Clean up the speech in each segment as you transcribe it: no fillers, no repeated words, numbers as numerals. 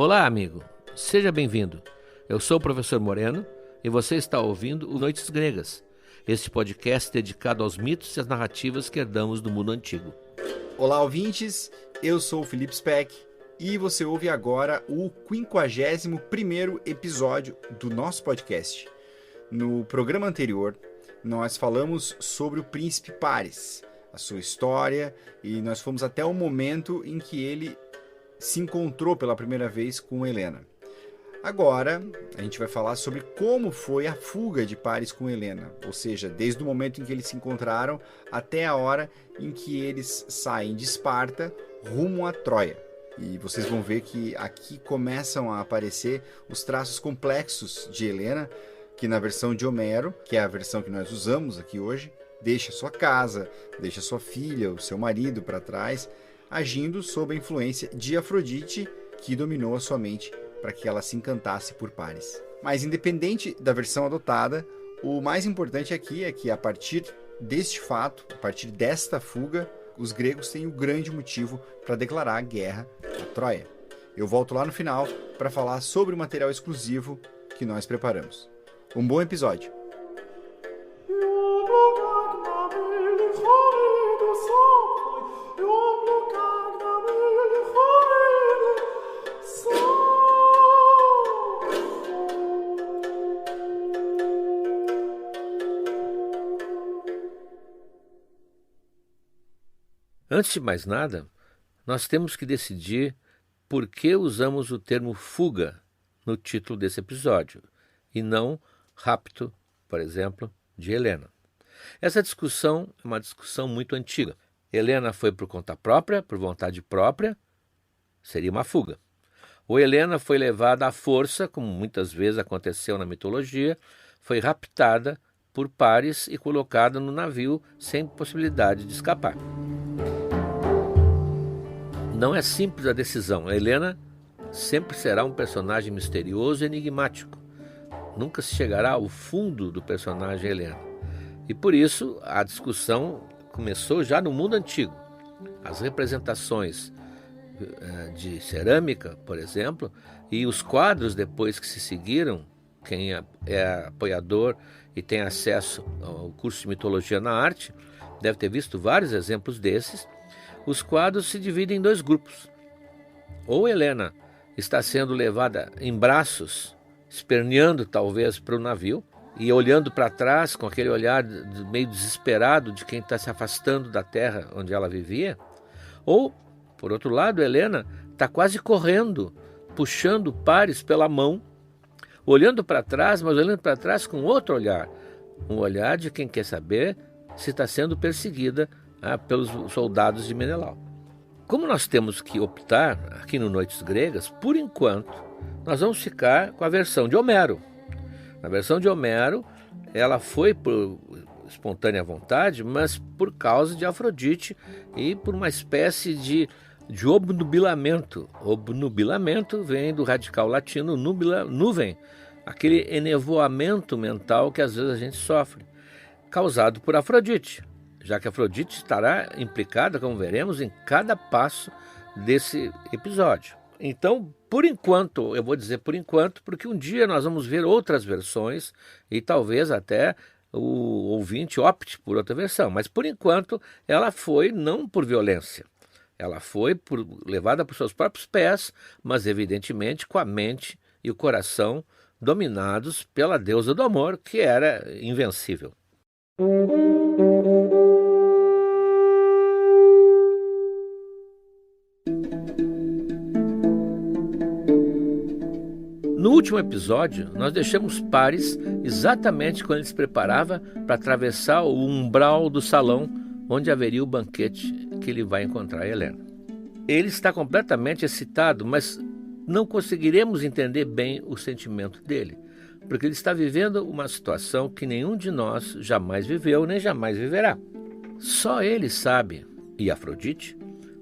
Olá, amigo. Seja bem-vindo. Eu sou o professor Moreno e você está ouvindo o Noites Gregas, este podcast dedicado aos mitos e às narrativas que herdamos do mundo antigo. Olá, ouvintes. Eu sou o Felipe Speck e você ouve agora o 51º episódio do nosso podcast. No programa anterior, nós falamos sobre o príncipe Paris, a sua história, e nós fomos até o momento em que ele se encontrou pela primeira vez com Helena. Agora, a gente vai falar sobre como foi a fuga de Paris com Helena, ou seja, desde o momento em que eles se encontraram até a hora em que eles saem de Esparta rumo a Troia. E vocês vão ver que aqui começam a aparecer os traços complexos de Helena, que na versão de Homero, que é a versão que nós usamos aqui hoje, deixa sua casa, deixa sua filha, o seu marido para trás, agindo sob a influência de Afrodite, que dominou a sua mente para que ela se encantasse por Paris. Mas independente da versão adotada, o mais importante aqui é que a partir deste fato, a partir desta fuga, os gregos têm um grande motivo para declarar guerra a Troia. Eu volto lá no final para falar sobre o material exclusivo que nós preparamos. Um bom episódio! Antes de mais nada, nós temos que decidir por que usamos o termo fuga no título desse episódio e não rapto, por exemplo, de Helena. Essa discussão é uma discussão muito antiga. Helena foi por conta própria, por vontade própria, seria uma fuga. Ou Helena foi levada à força, como muitas vezes aconteceu na mitologia, foi raptada por Paris e colocada no navio sem possibilidade de escapar. Não é simples a decisão. A Helena sempre será um personagem misterioso e enigmático. Nunca se chegará ao fundo do personagem Helena. E por isso a discussão começou já no mundo antigo. As representações de cerâmica, por exemplo, e os quadros depois que se seguiram, quem é apoiador e tem acesso ao curso de mitologia na arte, deve ter visto vários exemplos desses. Os quadros se dividem em dois grupos. Ou Helena está sendo levada em braços, esperneando talvez para o navio, e olhando para trás com aquele olhar meio desesperado de quem está se afastando da terra onde ela vivia. Ou, por outro lado, Helena está quase correndo, puxando Paris pela mão, olhando para trás, mas olhando para trás com outro olhar. Um olhar de quem quer saber se está sendo perseguida pelos soldados de Menelau. Como nós temos que optar aqui no Noites Gregas, por enquanto, nós vamos ficar com a versão de Homero. Na versão de Homero, ela foi por espontânea vontade, mas por causa de Afrodite e por uma espécie de obnubilamento. Obnubilamento vem do radical latino nubila, nuvem, aquele enevoamento mental que às vezes a gente sofre, causado por Afrodite, já que Afrodite estará implicada, como veremos, em cada passo desse episódio. Então, por enquanto, eu vou dizer por enquanto, porque um dia nós vamos ver outras versões e talvez até o ouvinte opte por outra versão, mas por enquanto ela foi não por violência, ela foi levada por seus próprios pés, mas evidentemente com a mente e o coração dominados pela deusa do amor, que era invencível. No último episódio, nós deixamos Paris exatamente quando ele se preparava para atravessar o umbral do salão onde haveria o banquete que ele vai encontrar Helena. Ele está completamente excitado, mas não conseguiremos entender bem o sentimento dele, porque ele está vivendo uma situação que nenhum de nós jamais viveu nem jamais viverá. Só ele sabe, e Afrodite,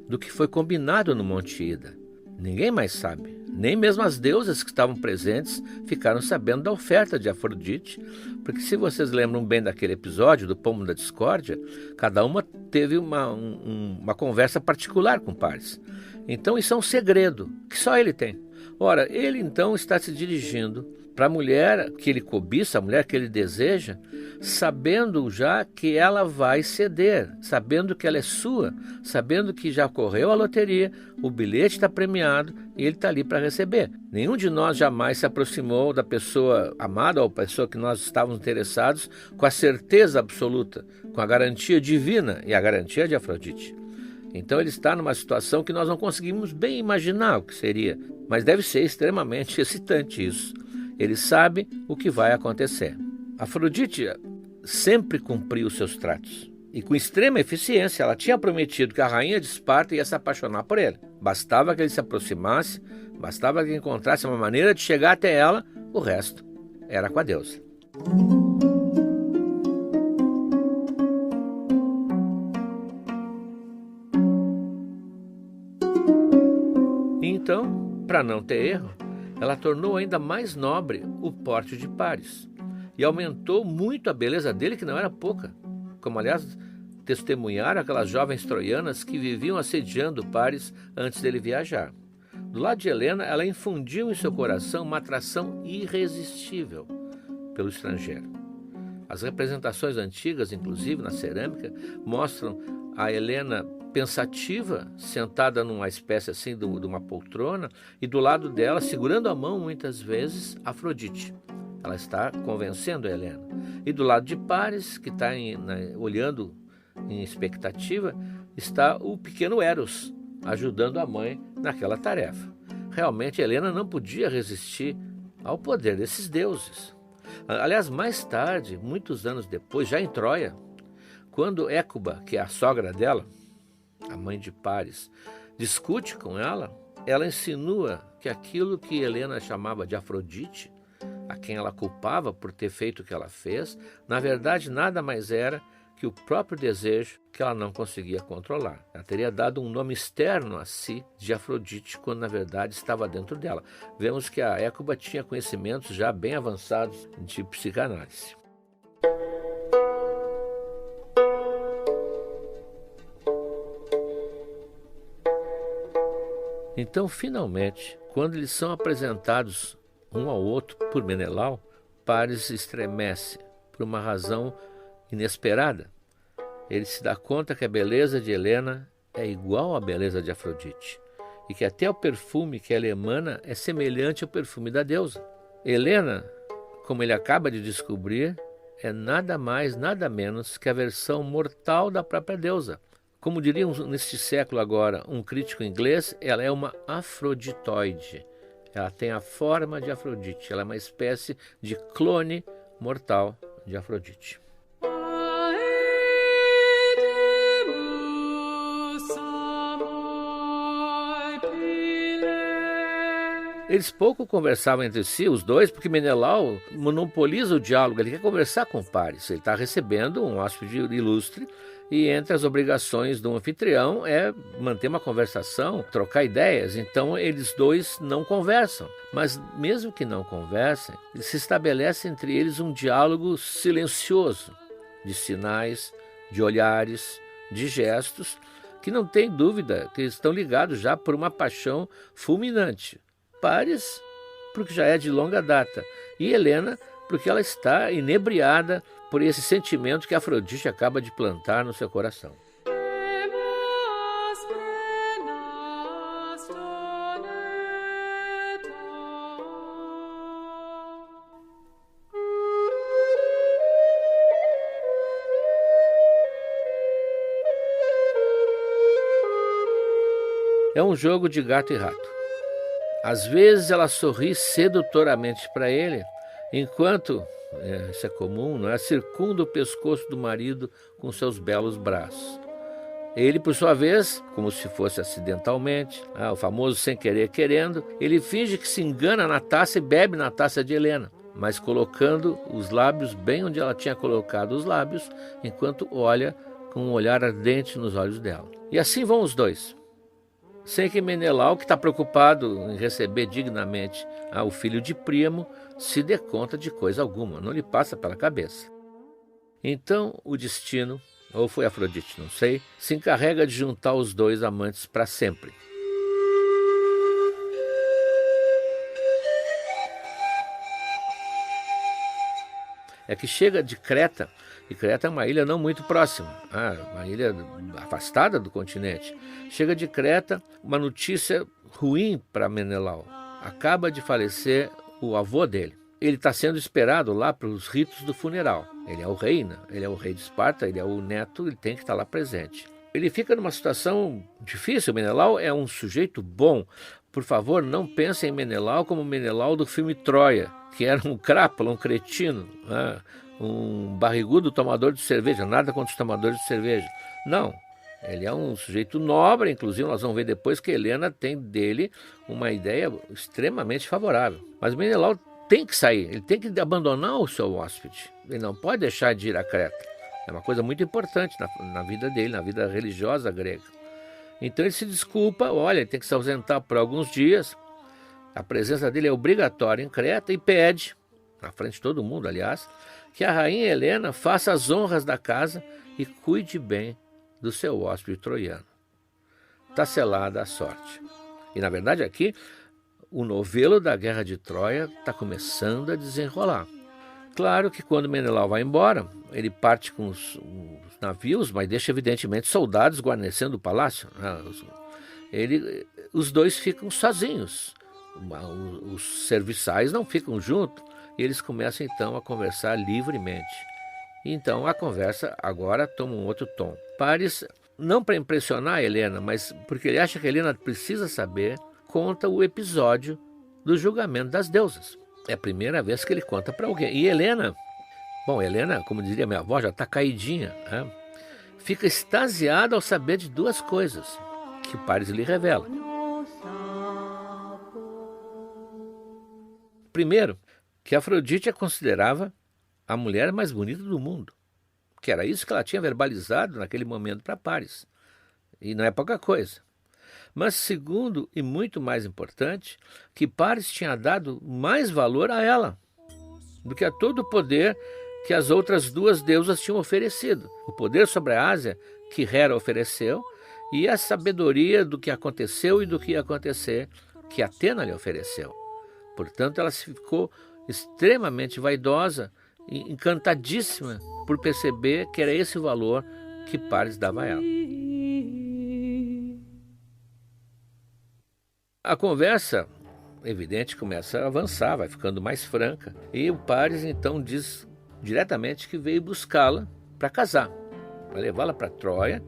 do que foi combinado no Monte Ida. Ninguém mais sabe, nem mesmo as deusas que estavam presentes ficaram sabendo da oferta de Afrodite, porque se vocês lembram bem daquele episódio do Pomo da Discórdia, cada uma teve uma conversa particular com Paris. Então isso é um segredo que só ele tem. Ora, ele então está se dirigindo para a mulher que ele cobiça, a mulher que ele deseja, sabendo já que ela vai ceder, sabendo que ela é sua, sabendo que já correu a loteria, o bilhete está premiado e ele está ali para receber. Nenhum de nós jamais se aproximou da pessoa amada ou pessoa que nós estávamos interessados com a certeza absoluta, com a garantia divina e a garantia de Afrodite. Então ele está numa situação que nós não conseguimos bem imaginar o que seria, mas deve ser extremamente excitante isso. Ele sabe o que vai acontecer. Afrodite sempre cumpriu os seus tratos. E com extrema eficiência, ela tinha prometido que a rainha de Esparta ia se apaixonar por ele. Bastava que ele se aproximasse, bastava que encontrasse uma maneira de chegar até ela, o resto era com a deusa. Então, para não ter erro, ela tornou ainda mais nobre o porte de Paris e aumentou muito a beleza dele, que não era pouca, como aliás testemunharam aquelas jovens troianas que viviam assediando Paris antes dele viajar. Do lado de Helena, ela infundiu em seu coração uma atração irresistível pelo estrangeiro. As representações antigas, inclusive na cerâmica, mostram a Helena pensativa, sentada numa espécie assim de uma poltrona, e do lado dela, segurando a mão muitas vezes, Afrodite. Ela está convencendo a Helena. E do lado de Paris, que está olhando em expectativa, está o pequeno Eros, ajudando a mãe naquela tarefa. Realmente, Helena não podia resistir ao poder desses deuses. Aliás, mais tarde, muitos anos depois, já em Troia, quando Hécuba, que é a sogra dela, a mãe de Paris, discute com ela, ela insinua que aquilo que Helena chamava de Afrodite, a quem ela culpava por ter feito o que ela fez, na verdade nada mais era que o próprio desejo que ela não conseguia controlar. Ela teria dado um nome externo a si de Afrodite, quando na verdade estava dentro dela. Vemos que a Hécuba tinha conhecimentos já bem avançados de psicanálise. Então, finalmente, quando eles são apresentados um ao outro por Menelau, Paris estremece por uma razão inesperada. Ele se dá conta que a beleza de Helena é igual à beleza de Afrodite e que até o perfume que ela emana é semelhante ao perfume da deusa. Helena, como ele acaba de descobrir, é nada mais, nada menos que a versão mortal da própria deusa. Como diriam neste século agora um crítico inglês, ela é uma afroditoide. Ela tem a forma de Afrodite. Ela é uma espécie de clone mortal de Afrodite. Eles pouco conversavam entre si, os dois, porque Menelau monopoliza o diálogo. Ele quer conversar com Paris. Ele está recebendo um hóspede ilustre e entre as obrigações do anfitrião é manter uma conversação, trocar ideias. Então eles dois não conversam. Mas mesmo que não conversem, se estabelece entre eles um diálogo silencioso, de sinais, de olhares, de gestos, que não tem dúvida que estão ligados já por uma paixão fulminante. Paris, porque já é de longa data, e Helena, porque ela está inebriada por esse sentimento que Afrodite acaba de plantar no seu coração. É um jogo de gato e rato. Às vezes ela sorri sedutoramente para ele, enquanto, isso é comum, não é? Circunda o pescoço do marido com seus belos braços. Ele, por sua vez, como se fosse acidentalmente, o famoso sem querer querendo, ele finge que se engana na taça e bebe na taça de Helena, mas colocando os lábios bem onde ela tinha colocado os lábios, enquanto olha com um olhar ardente nos olhos dela. E assim vão os dois. Sem que Menelau, que está preocupado em receber dignamente o filho de Príamo, se dê conta de coisa alguma, não lhe passa pela cabeça. Então o destino, ou foi Afrodite, não sei, se encarrega de juntar os dois amantes para sempre. é que chega de Creta, e Creta é uma ilha não muito próxima, uma ilha afastada do continente. Chega de Creta uma notícia ruim para Menelau. Acaba de falecer o avô dele. Ele está sendo esperado lá para os ritos do funeral. Ele é o rei, né? Ele é o rei de Esparta, ele é o neto, ele tem que estar lá presente. Ele fica numa situação difícil. Menelau é um sujeito bom. Por favor, não pensem em Menelau como Menelau do filme Troia, que era um crápula, um cretino, né? Um barrigudo tomador de cerveja. Nada contra os tomadores de cerveja. Não, ele é um sujeito nobre. Inclusive nós vamos ver depois que Helena tem dele uma ideia extremamente favorável. Mas Menelau tem que sair, ele tem que abandonar o seu hóspede. Ele não pode deixar de ir a Creta. É uma coisa muito importante na vida dele, na vida religiosa grega. Então ele se desculpa, olha, ele tem que se ausentar por alguns dias. A presença dele é obrigatória em Creta e pede, na frente de todo mundo, aliás, que a rainha Helena faça as honras da casa e cuide bem do seu hóspede troiano. Está selada a sorte. E na verdade aqui, o novelo da Guerra de Troia está começando a desenrolar. Claro que quando Menelau vai embora, ele parte com os navios, mas deixa evidentemente soldados guarnecendo o palácio. Os dois ficam sozinhos. Os serviçais não ficam juntos. E eles começam então a conversar livremente. Então a conversa agora toma um outro tom. Paris, não para impressionar a Helena, mas porque ele acha que a Helena precisa saber, conta o episódio do julgamento das deusas. É a primeira vez que ele conta para alguém. E Helena, como diria minha avó, já está caidinha, né? Fica extasiada ao saber de duas coisas que Paris lhe revela. Primeiro, que Afrodite a considerava a mulher mais bonita do mundo, que era isso que ela tinha verbalizado naquele momento para Paris. E não é pouca coisa. Mas segundo, e muito mais importante, que Paris tinha dado mais valor a ela do que a todo o poder que as outras duas deusas tinham oferecido. O poder sobre a Ásia que Hera ofereceu e a sabedoria do que aconteceu e do que ia acontecer que Atena lhe ofereceu. Portanto, ela ficou extremamente vaidosa e encantadíssima por perceber que era esse o valor que Paris dava a ela. A conversa, evidente, começa a avançar, vai ficando mais franca. E o Paris, então, diz diretamente que veio buscá-la para casar, para levá-la para Troia.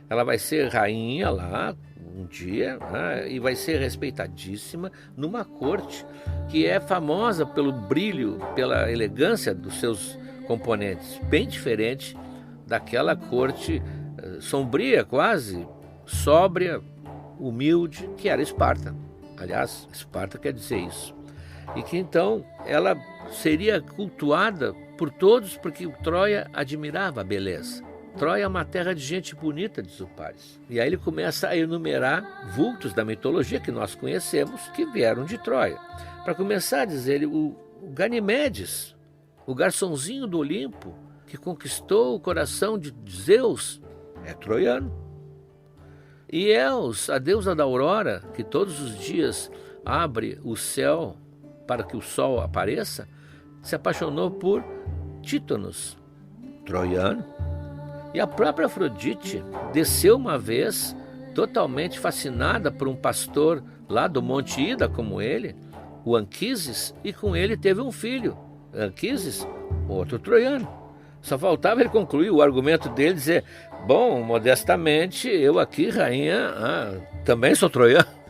Ela vai ser rainha lá um dia e vai ser respeitadíssima numa corte que é famosa pelo brilho, pela elegância dos seus componentes, bem diferente daquela corte sombria, quase sóbria, humilde, que era Esparta. Aliás, Esparta quer dizer isso. E que então ela seria cultuada por todos porque Troia admirava a beleza. Troia é uma terra de gente bonita, diz o Paris. E aí ele começa a enumerar vultos da mitologia que nós conhecemos que vieram de Troia. Para começar, diz ele, o Ganimedes, o garçonzinho do Olimpo, que conquistou o coração de Zeus, é troiano. E Eos, a deusa da aurora, que todos os dias abre o céu para que o sol apareça, se apaixonou por Títonos, troiano. E a própria Afrodite desceu uma vez, totalmente fascinada por um pastor lá do Monte Ida, como ele, o Anquises, e com ele teve um filho, Anquises, outro troiano. Só faltava ele concluir o argumento dele, dizer, bom, modestamente, eu aqui, rainha, também sou troiano.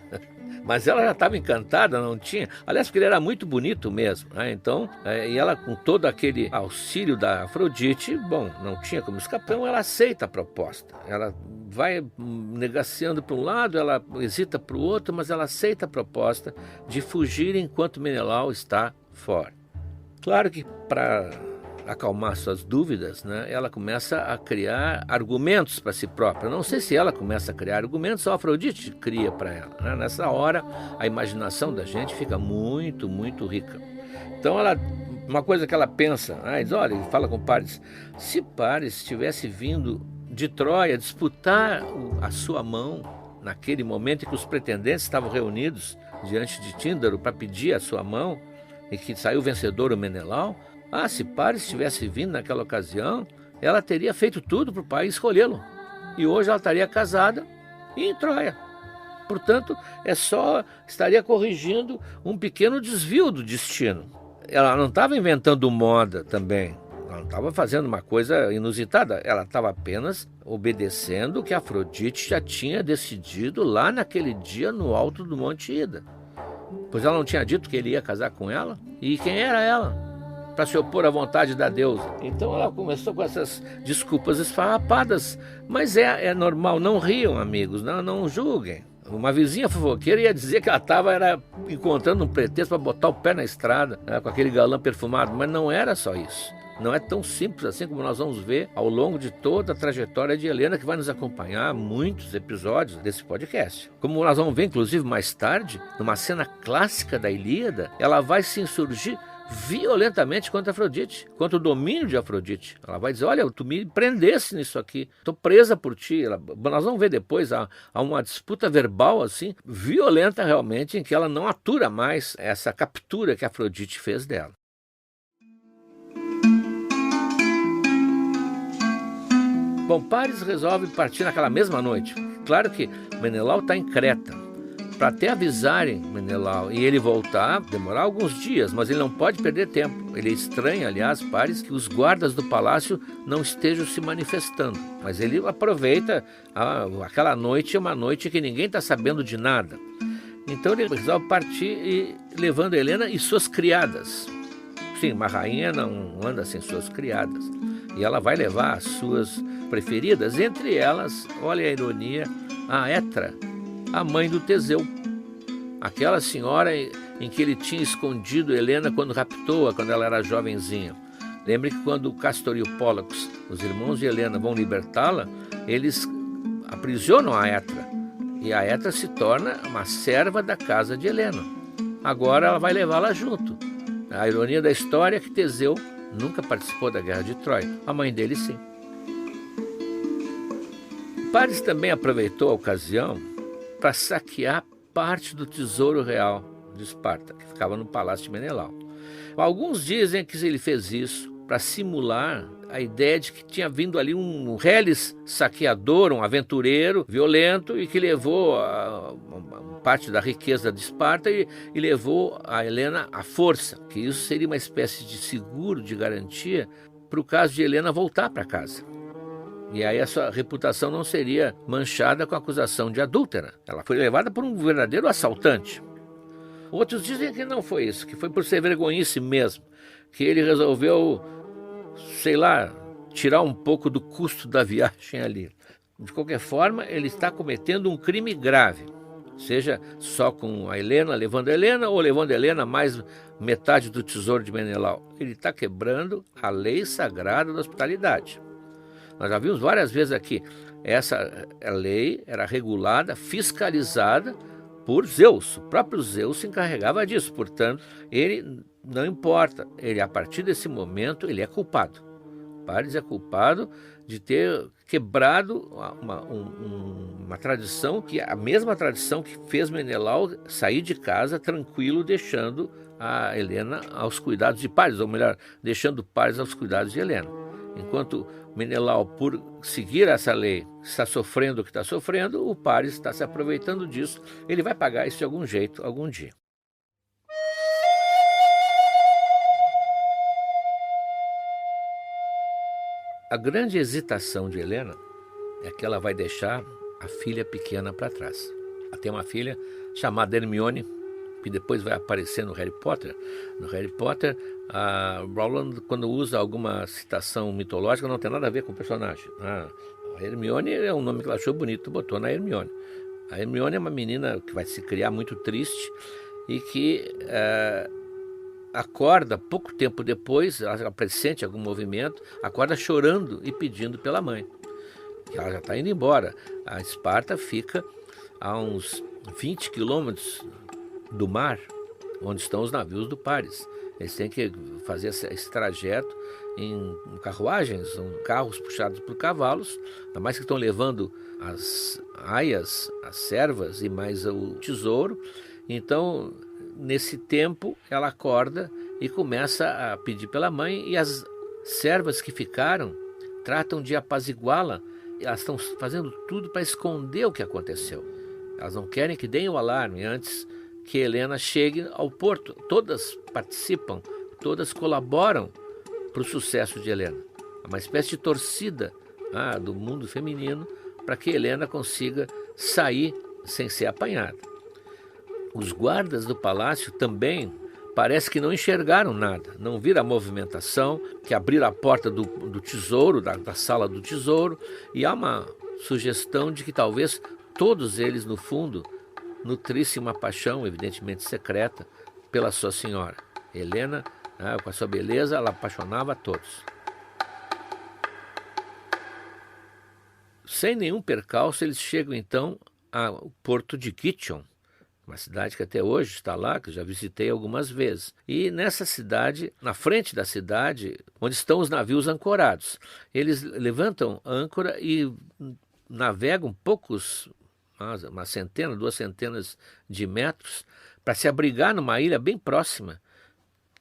Mas ela já estava encantada, não tinha. Aliás, porque ele era muito bonito mesmo. Então, e ela, com todo aquele auxílio da Afrodite, bom, não tinha como escapar. Então, ela aceita a proposta. Ela vai negaciando para um lado, ela hesita para o outro, mas ela aceita a proposta de fugir enquanto Menelau está fora. Claro que para acalmar suas dúvidas, ela começa a criar argumentos para si própria. Não sei se ela começa a criar argumentos ou a Afrodite cria para ela. Nessa hora, a imaginação da gente fica muito, muito rica. Então, uma coisa que ela pensa, diz, olha, ele fala com Paris, se Paris tivesse vindo de Troia disputar a sua mão naquele momento em que os pretendentes estavam reunidos diante de Tíndaro para pedir a sua mão e que saiu vencedor o Menelau, Se Paris tivesse vindo naquela ocasião, ela teria feito tudo para o pai escolhê-lo. E hoje ela estaria casada e em Troia. Portanto, estaria corrigindo um pequeno desvio do destino. Ela não estava inventando moda também. Ela não estava fazendo uma coisa inusitada. Ela estava apenas obedecendo o que Afrodite já tinha decidido lá naquele dia no alto do Monte Ida. Pois ela não tinha dito que ele ia casar com ela? E quem era ela para se opor à vontade da deusa? Então ela começou com essas desculpas esfarrapadas. Mas é normal, não riam, amigos, não julguem. Uma vizinha fofoqueira ia dizer que ela estava encontrando um pretexto para botar o pé na estrada, com aquele galã perfumado, mas não era só isso. Não é tão simples assim como nós vamos ver ao longo de toda a trajetória de Helena, que vai nos acompanhar muitos episódios desse podcast. Como nós vamos ver, inclusive, mais tarde, numa cena clássica da Ilíada, ela vai se insurgir violentamente contra Afrodite, contra o domínio de Afrodite. Ela vai dizer, olha, tu me prendesse nisso aqui, estou presa por ti. Nós vamos ver depois, há uma disputa verbal assim, violenta realmente, em que ela não atura mais essa captura que Afrodite fez dela. Bom, Paris resolve partir naquela mesma noite. Claro que Menelau está em Creta. Para até avisarem Menelau e ele voltar, demorar alguns dias, mas ele não pode perder tempo. Ele estranha, aliás, Paris, que os guardas do palácio não estejam se manifestando. Mas ele aproveita, aquela noite é uma noite que ninguém está sabendo de nada. Então ele resolve partir e levando Helena e suas criadas. Sim, uma rainha não anda sem suas criadas. E ela vai levar as suas preferidas, entre elas, olha a ironia, a Etra, a mãe do Teseu, aquela senhora em que ele tinha escondido Helena quando raptou-a, quando ela era jovenzinha. Lembre que quando Castor e o Pólux, os irmãos de Helena, vão libertá-la, eles aprisionam a Etra, e a Etra se torna uma serva da casa de Helena. Agora ela vai levá-la junto. A ironia da história é que Teseu nunca participou da guerra de Troia, a mãe dele sim. Paris também aproveitou a ocasião para saquear parte do tesouro real de Esparta, que ficava no palácio de Menelau. Alguns dizem que ele fez isso para simular a ideia de que tinha vindo ali um reles saqueador, um aventureiro violento e que levou parte da riqueza de Esparta e levou a Helena à força, que isso seria uma espécie de seguro, de garantia, para o caso de Helena voltar para casa. E aí a sua reputação não seria manchada com a acusação de adúltera. Ela foi levada por um verdadeiro assaltante. Outros dizem que não foi isso, que foi por ser vergonhice mesmo, que ele resolveu, sei lá, tirar um pouco do custo da viagem ali. De qualquer forma, ele está cometendo um crime grave, seja só com a Helena, levando a Helena, ou levando a Helena mais metade do tesouro de Menelau. Ele está quebrando a lei sagrada da hospitalidade. Nós já vimos várias vezes aqui, essa lei era regulada, fiscalizada por Zeus. O próprio Zeus se encarregava disso, portanto, ele não importa. Ele, a partir desse momento, ele é culpado. Paris é culpado de ter quebrado uma tradição, que a mesma tradição que fez Menelau sair de casa tranquilo, deixando a Helena aos cuidados de Paris, ou melhor, deixando Paris aos cuidados de Helena. Enquanto Menelau, por seguir essa lei, está sofrendo o que está sofrendo, o Paris está se aproveitando disso. Ele vai pagar isso de algum jeito, algum dia. A grande hesitação de Helena é que ela vai deixar a filha pequena para trás. Ela tem uma filha chamada Hermione, que depois vai aparecer no Harry Potter. No Harry Potter, a Rowling, quando usa alguma citação mitológica, não tem nada a ver com o personagem. A Hermione é um nome que ela achou bonito, botou na Hermione. A Hermione é uma menina que vai se criar muito triste e que acorda pouco tempo depois, ela pressente algum movimento, acorda chorando e pedindo pela mãe. Ela já está indo embora. A Esparta fica a uns 20 quilômetros do mar, onde estão os navios do Paris. Eles têm que fazer esse trajeto em carruagens, carros puxados por cavalos, ainda mais que estão levando as aias, as servas e mais o tesouro. Então, nesse tempo, ela acorda e começa a pedir pela mãe, e as servas que ficaram tratam de apaziguá-la. Elas estão fazendo tudo para esconder o que aconteceu. Elas não querem que deem o alarme antes que Helena chegue ao porto. Todas participam, todas colaboram para o sucesso de Helena. É uma espécie de torcida do mundo feminino para que Helena consiga sair sem ser apanhada. Os guardas do palácio também parece que não enxergaram nada, não viram a movimentação, que abriram a porta do tesouro, da sala do tesouro, e há uma sugestão de que talvez todos eles, no fundo, nutrissem uma paixão, evidentemente secreta, pela sua senhora. Helena, com a sua beleza, ela apaixonava a todos. Sem nenhum percalço, eles chegam então ao porto de Githyon, uma cidade que até hoje está lá, que eu já visitei algumas vezes. E nessa cidade, na frente da cidade, onde estão os navios ancorados, eles levantam âncora e navegam uma centena, 2 centenas de metros, para se abrigar numa ilha bem próxima,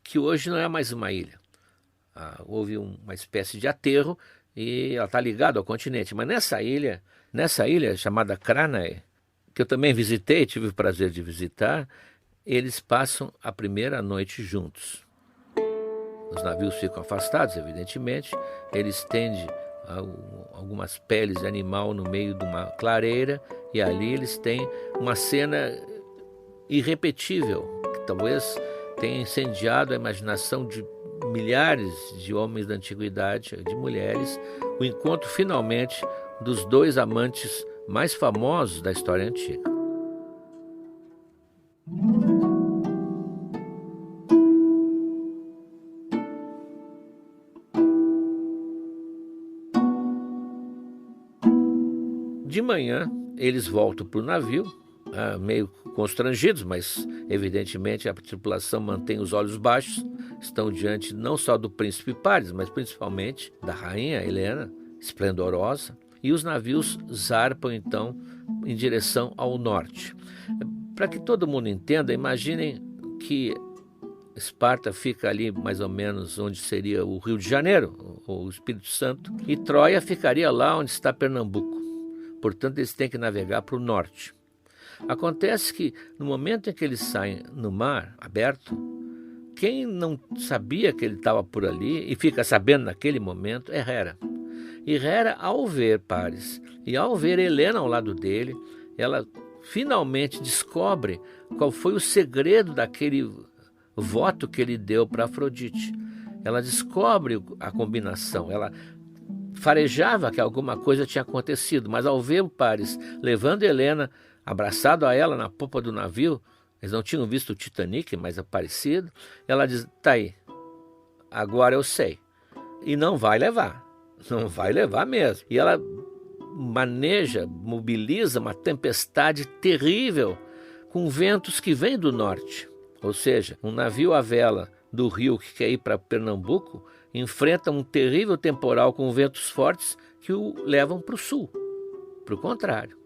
que hoje não é mais uma ilha. Houve uma espécie de aterro e ela está ligada ao continente. Mas nessa ilha chamada Cranae, que eu também visitei, tive o prazer de visitar, eles passam a primeira noite juntos. Os navios ficam afastados, evidentemente, eles estendem algumas peles de animal no meio de uma clareira, e ali eles têm uma cena irrepetível, que talvez tenha incendiado a imaginação de milhares de homens da antiguidade, de mulheres, o encontro finalmente dos 2 amantes mais famosos da história antiga. De manhã, eles voltam para o navio, meio constrangidos, mas evidentemente a tripulação mantém os olhos baixos, estão diante não só do príncipe Paris, mas principalmente da rainha Helena, esplendorosa, e os navios zarpam então em direção ao norte. Para que todo mundo entenda, imaginem que Esparta fica ali mais ou menos onde seria o Rio de Janeiro, ou o Espírito Santo, e Troia ficaria lá onde está Pernambuco. Portanto, eles têm que navegar para o norte. Acontece que no momento em que eles saem no mar aberto, quem não sabia que ele estava por ali e fica sabendo naquele momento é Hera. E Hera, ao ver Paris e ao ver Helena ao lado dele, ela finalmente descobre qual foi o segredo daquele voto que ele deu para Afrodite. Ela descobre a combinação, ela farejava que alguma coisa tinha acontecido, mas ao ver o Paris levando Helena, abraçado a ela na popa do navio, eles não tinham visto o Titanic, mas é parecido, ela diz, tá aí, agora eu sei, e não vai levar mesmo. E ela mobiliza uma tempestade terrível, com ventos que vêm do norte, ou seja, um navio à vela do rio que quer ir para Pernambuco, enfrenta um terrível temporal com ventos fortes que o levam para o sul, para o contrário.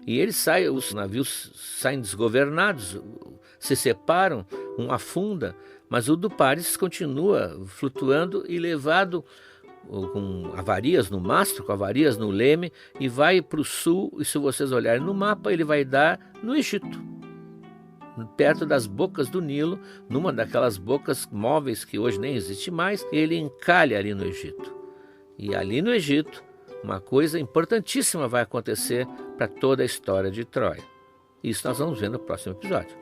E os navios saem desgovernados, se separam, um afunda, mas o do Paris continua flutuando e levado com avarias no mastro, com avarias no leme, e vai para o sul, e se vocês olharem no mapa, ele vai dar no Egito, perto das bocas do Nilo, numa daquelas bocas móveis que hoje nem existe mais, ele encalha ali no Egito. E ali no Egito, uma coisa importantíssima vai acontecer para toda a história de Troia. Isso nós vamos ver no próximo episódio.